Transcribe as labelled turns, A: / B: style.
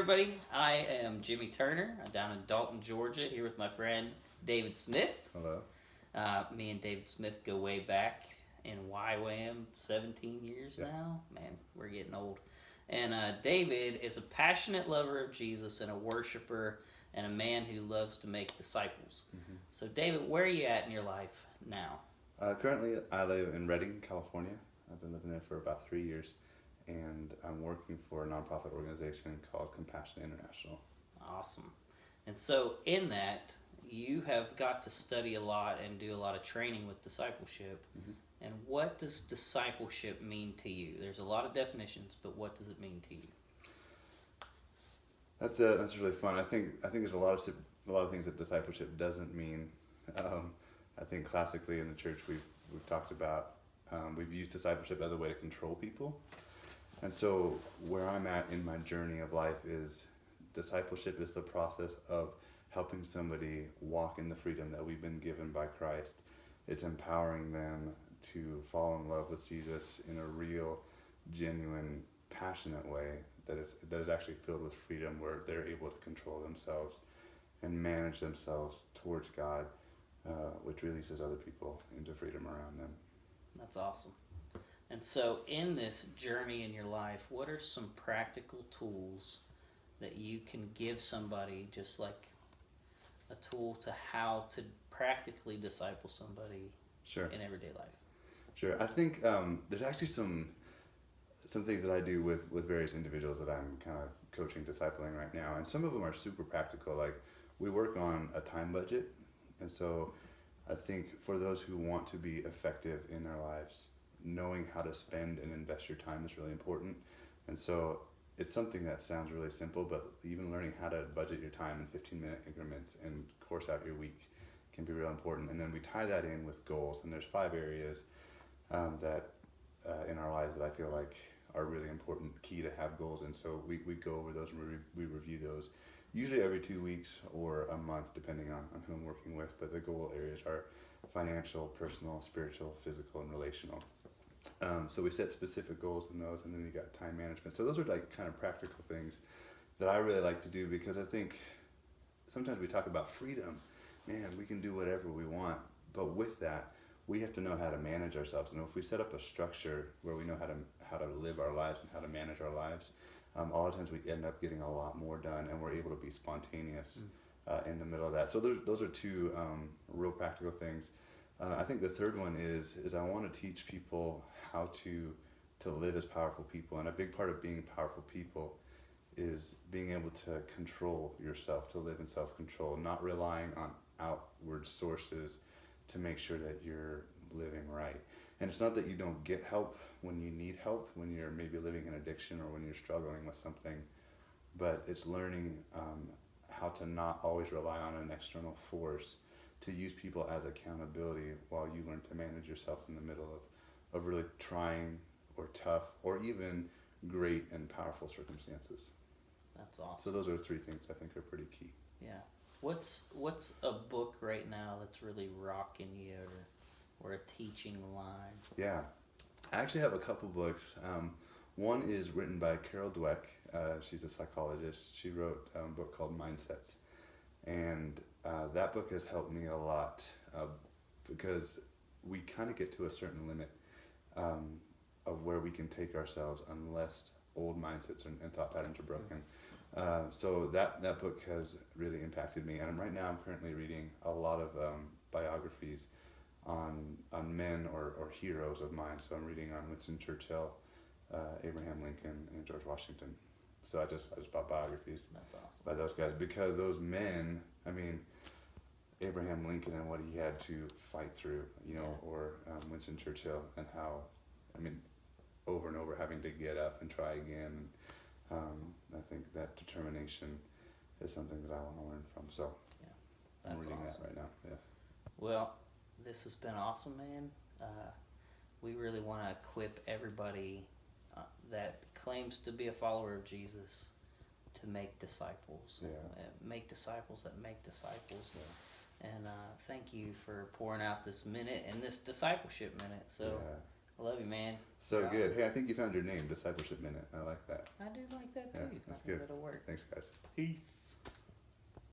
A: everybody. I am Jimmy Turner. I'm down in Dalton, Georgia, here with my friend David Smith.
B: Hello.
A: Me and David Smith go way back in YWAM, 17 years now. Man, we're getting old. And David is a passionate lover of Jesus and a worshiper and a man who loves to make disciples. Mm-hmm. So, David, where are you at in your life now?
B: Currently, I live in Redding, California. I've been living there for about 3 years, and I'm working for a nonprofit organization called Compassion International.
A: Awesome. And so, in that, you have got to study a lot and do a lot of training with discipleship. Mm-hmm. And what does discipleship mean to you? There's a lot of definitions, but what does it mean to you?
B: That's really fun. I think there's a lot of things that discipleship doesn't mean. I think classically in the church we've talked about we've used discipleship as a way to control people, and so where I'm at in my journey of life is discipleship is the process of helping somebody walk in the freedom that we've been given by Christ. It's empowering them to fall in love with Jesus in a real, genuine, passionate way that is actually filled with freedom, where they're able to control themselves and manage themselves towards God, which releases other people into freedom around them.
A: That's awesome. And so in this journey in your life, what are some practical tools that you can give somebody, just like a tool to how to practically disciple somebody in everyday life?
B: Sure. I think there's actually some things that I do with various individuals that I'm kind of coaching, discipling right now, and some of them are super practical. Like, we work on a time budget, and so I think for those who want to be effective in their lives, knowing how to spend and invest your time is really important. And so it's something that sounds really simple, but even learning how to budget your time in 15-minute increments and course out your week can be real important. And then we tie that in with goals, and there's 5 areas that in our lives that I feel like are really important, key to have goals. And so we go over those and we review those usually every 2 weeks or a month, depending on who I'm working with. But the goal areas are financial, personal, spiritual, physical, and relational. So we set specific goals in those, and then we got time management. So those are like kind of practical things that I really like to do, because I think sometimes we talk about freedom. Man, we can do whatever we want, but with that, we have to know how to manage ourselves. And if we set up a structure where we know how to live our lives and how to manage our lives, a lot of times we end up getting a lot more done, and we're able to be spontaneous in the middle of that. So those are 2 real practical things. I think the third one is I want to teach people how to live as powerful people. And a big part of being powerful people is being able to control yourself, to live in self-control, not relying on outward sources to make sure that you're living right. And it's not that you don't get help when you need help, when you're maybe living in addiction or when you're struggling with something, but it's learning how to not always rely on an external force, to use people as accountability while you learn to manage yourself in the middle of really trying or tough or even great and powerful circumstances.
A: That's awesome.
B: So those are 3 things I think are pretty key.
A: Yeah. What's a book right now that's really rocking you, or a teaching line?
B: Yeah. I actually have a couple books. One is written by Carol Dweck. She's a psychologist. She wrote a book called Mindsets. And that book has helped me a lot because we kind of get to a certain limit of where we can take ourselves unless old mindsets and thought patterns are broken. So that book has really impacted me. And right now I'm currently reading a lot of biographies on men or heroes of mine. So I'm reading on Winston, Churchill, Abraham Lincoln, and George Washington. So I just bought biographies.
A: That's awesome.
B: By those guys, because those men, I mean, Abraham Lincoln and what he had to fight through, or Winston Churchill, and how, I mean, over and over having to get up and try again. I think that determination is something that I want to learn from. So I'm reading that right now. Yeah.
A: Well, this has been awesome, man. We really want to equip everybody that claims to be a follower of Jesus to make disciples. Make disciples that make disciples. And thank you for pouring out this minute and this discipleship minute. So I love you, man.
B: So
A: You're
B: good.
A: awesome.
B: Hey, I think you found your name, Discipleship Minute. I like that.
A: I do like that too.
B: Yeah, that's good.
A: That'll work.
B: Thanks, guys.
A: Peace.